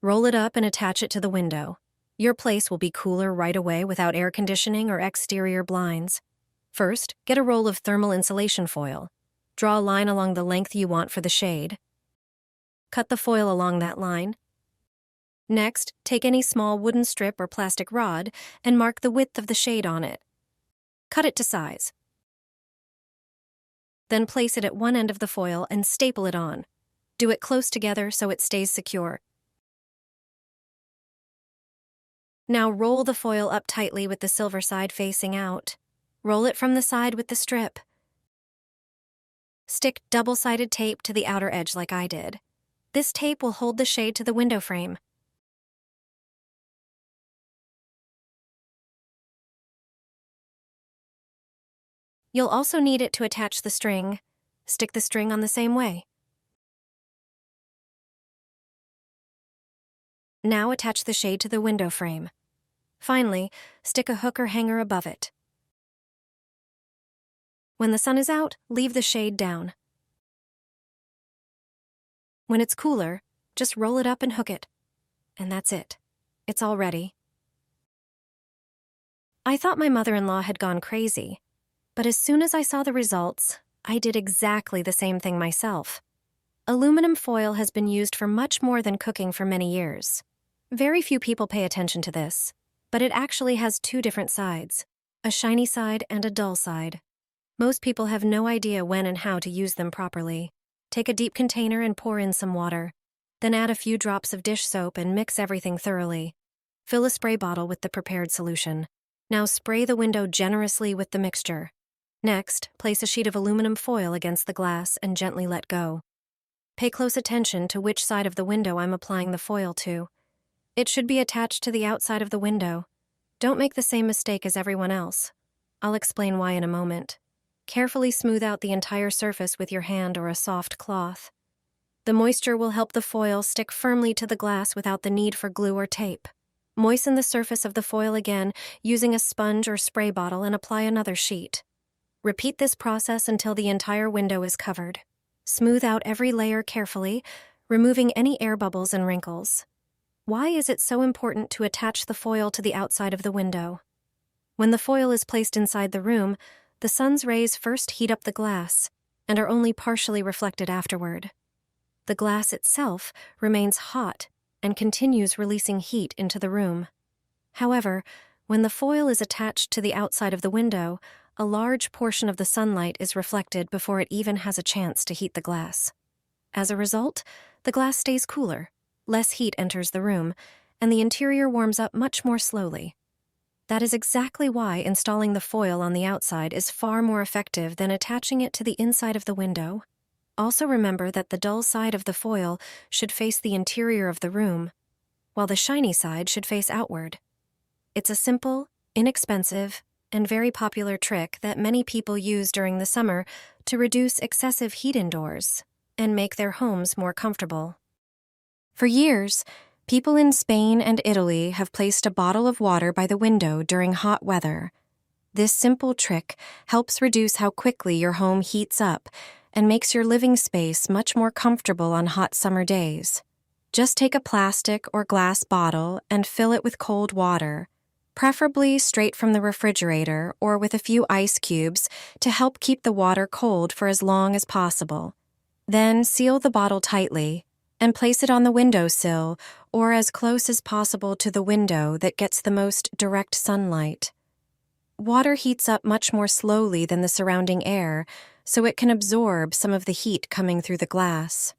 Roll it up and attach it to the window. Your place will be cooler right away without air conditioning or exterior blinds. First, get a roll of thermal insulation foil. Draw a line along the length you want for the shade. Cut the foil along that line. Next, take any small wooden strip or plastic rod and mark the width of the shade on it. Cut it to size. Then place it at one end of the foil and staple it on. Do it close together so it stays secure. Now roll the foil up tightly with the silver side facing out. Roll it from the side with the strip. Stick double-sided tape to the outer edge like I did. This tape will hold the shade to the window frame. You'll also need it to attach the string. Stick the string on the same way. Now attach the shade to the window frame. Finally, stick a hook or hanger above it. When the sun is out, leave the shade down. When it's cooler, just roll it up and hook it. And that's it. It's all ready. I thought my mother-in-law had gone crazy, but as soon as I saw the results, I did exactly the same thing myself. Aluminum foil has been used for much more than cooking for many years. Very few people pay attention to this, but it actually has two different sides, a shiny side and a dull side. Most people have no idea when and how to use them properly. Take a deep container and pour in some water. Then add a few drops of dish soap and mix everything thoroughly. Fill a spray bottle with the prepared solution. Now spray the window generously with the mixture. Next, place a sheet of aluminum foil against the glass and gently let go. Pay close attention to which side of the window I'm applying the foil to. It should be attached to the outside of the window. Don't make the same mistake as everyone else. I'll explain why in a moment. Carefully smooth out the entire surface with your hand or a soft cloth. The moisture will help the foil stick firmly to the glass without the need for glue or tape. Moisten the surface of the foil again using a sponge or spray bottle and apply another sheet. Repeat this process until the entire window is covered. Smooth out every layer carefully, removing any air bubbles and wrinkles. Why is it so important to attach the foil to the outside of the window? When the foil is placed inside the room, the sun's rays first heat up the glass and are only partially reflected afterward. The glass itself remains hot and continues releasing heat into the room. However, when the foil is attached to the outside of the window, a large portion of the sunlight is reflected before it even has a chance to heat the glass. As a result, the glass stays cooler, less heat enters the room, and the interior warms up much more slowly. That is exactly why installing the foil on the outside is far more effective than attaching it to the inside of the window. Also remember that the dull side of the foil should face the interior of the room, while the shiny side should face outward. It's a simple, inexpensive, and very popular trick that many people use during the summer to reduce excessive heat indoors and make their homes more comfortable. For years, people in Spain and Italy have placed a bottle of water by the window during hot weather. This simple trick helps reduce how quickly your home heats up and makes your living space much more comfortable on hot summer days. Just take a plastic or glass bottle and fill it with cold water, preferably straight from the refrigerator or with a few ice cubes to help keep the water cold for as long as possible. Then seal the bottle tightly and place it on the windowsill or as close as possible to the window that gets the most direct sunlight. Water heats up much more slowly than the surrounding air, so it can absorb some of the heat coming through the glass.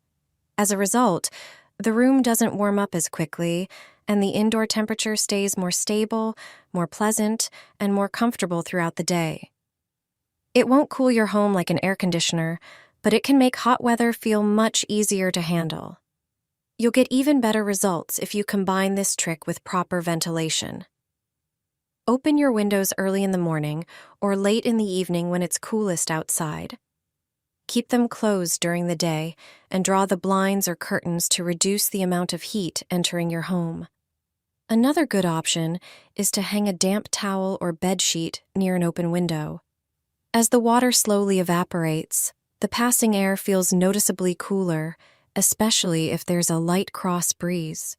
As a result, the room doesn't warm up as quickly, and the indoor temperature stays more stable, more pleasant, and more comfortable throughout the day. It won't cool your home like an air conditioner, but it can make hot weather feel much easier to handle. You'll get even better results if you combine this trick with proper ventilation. Open your windows early in the morning or late in the evening when it's coolest outside. Keep them closed during the day and draw the blinds or curtains to reduce the amount of heat entering your home. Another good option is to hang a damp towel or bed sheet near an open window. As the water slowly evaporates, the passing air feels noticeably cooler, especially if there's a light cross breeze.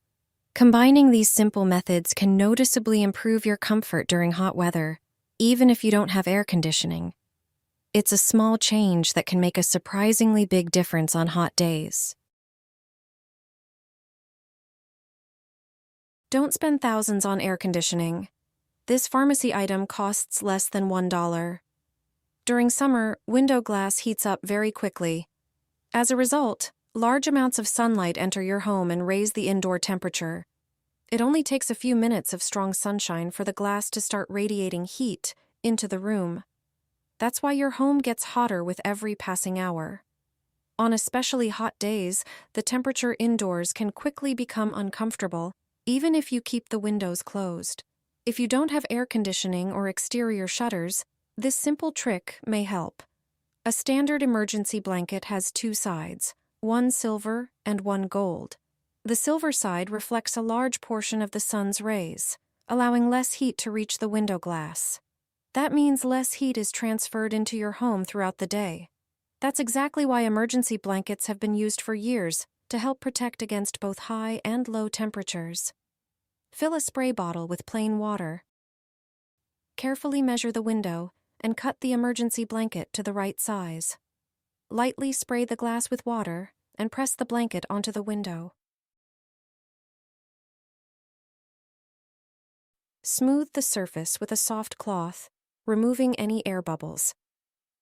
Combining these simple methods can noticeably improve your comfort during hot weather, even if you don't have air conditioning. It's a small change that can make a surprisingly big difference on hot days. Don't spend thousands on air conditioning. This pharmacy item costs less than $1. During summer, window glass heats up very quickly. As a result, large amounts of sunlight enter your home and raise the indoor temperature. It only takes a few minutes of strong sunshine for the glass to start radiating heat into the room. That's why your home gets hotter with every passing hour. On especially hot days, the temperature indoors can quickly become uncomfortable, even if you keep the windows closed. If you don't have air conditioning or exterior shutters, this simple trick may help. A standard emergency blanket has two sides, one silver and one gold. The silver side reflects a large portion of the sun's rays, allowing less heat to reach the window glass. That means less heat is transferred into your home throughout the day. That's exactly why emergency blankets have been used for years to help protect against both high and low temperatures. Fill a spray bottle with plain water. Carefully measure the window and cut the emergency blanket to the right size. Lightly spray the glass with water and press the blanket onto the window. Smooth the surface with a soft cloth, removing any air bubbles.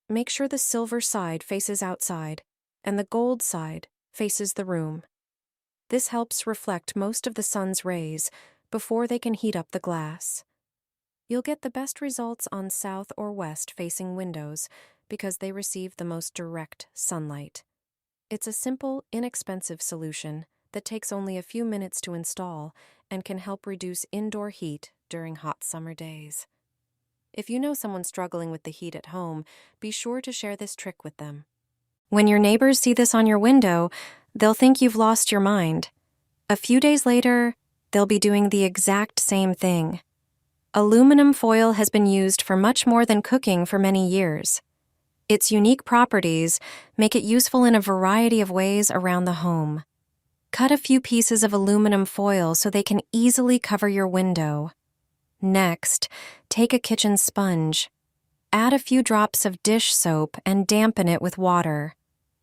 Make sure the silver side faces outside and the gold side faces the room. This helps reflect most of the sun's rays before they can heat up the glass. You'll get the best results on south or west facing windows because they receive the most direct sunlight. It's a simple, inexpensive solution that takes only a few minutes to install and can help reduce indoor heat during hot summer days. If you know someone struggling with the heat at home, be sure to share this trick with them. When your neighbors see this on your window, they'll think you've lost your mind. A few days later, they'll be doing the exact same thing. Aluminum foil has been used for much more than cooking for many years. Its unique properties make it useful in a variety of ways around the home. Cut a few pieces of aluminum foil so they can easily cover your window. Next, take a kitchen sponge. Add a few drops of dish soap and dampen it with water.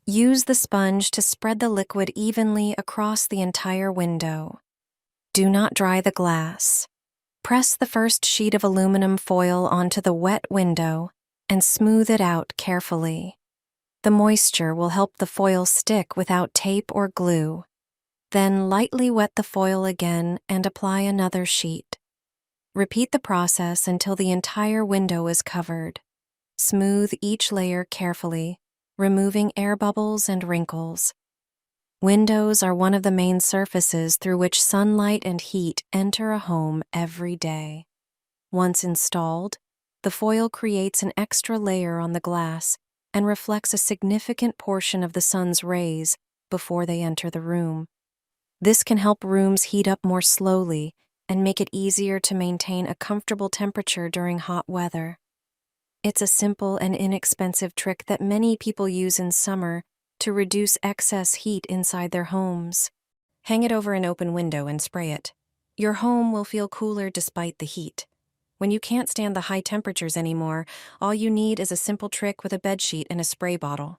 Use the sponge to spread the liquid evenly across the entire window. Do not dry the glass. Press the first sheet of aluminum foil onto the wet window and smooth it out carefully. The moisture will help the foil stick without tape or glue. Then lightly wet the foil again and apply another sheet. Repeat the process until the entire window is covered. Smooth each layer carefully, removing air bubbles and wrinkles. Windows are one of the main surfaces through which sunlight and heat enter a home every day. Once installed, the foil creates an extra layer on the glass and reflects a significant portion of the sun's rays before they enter the room. This can help rooms heat up more slowly and make it easier to maintain a comfortable temperature during hot weather. It's a simple and inexpensive trick that many people use in summer to reduce excess heat inside their homes. Hang it over an open window and spray it. Your home will feel cooler despite the heat. When you can't stand the high temperatures anymore, all you need is a simple trick with a bedsheet and a spray bottle.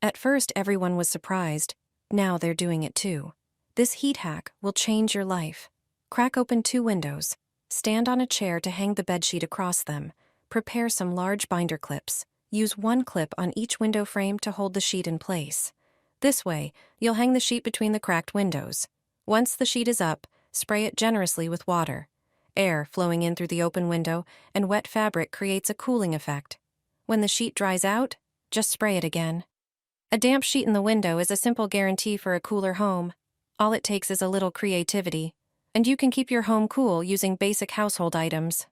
At first, everyone was surprised. Now they're doing it too. This heat hack will change your life. Crack open 2 windows. Stand on a chair to hang the bedsheet across them. Prepare some large binder clips. Use 1 clip on each window frame to hold the sheet in place. This way, you'll hang the sheet between the cracked windows. Once the sheet is up, spray it generously with water. Air flowing in through the open window and wet fabric creates a cooling effect. When the sheet dries out, just spray it again. A damp sheet in the window is a simple guarantee for a cooler home. All it takes is a little creativity, and you can keep your home cool using basic household items.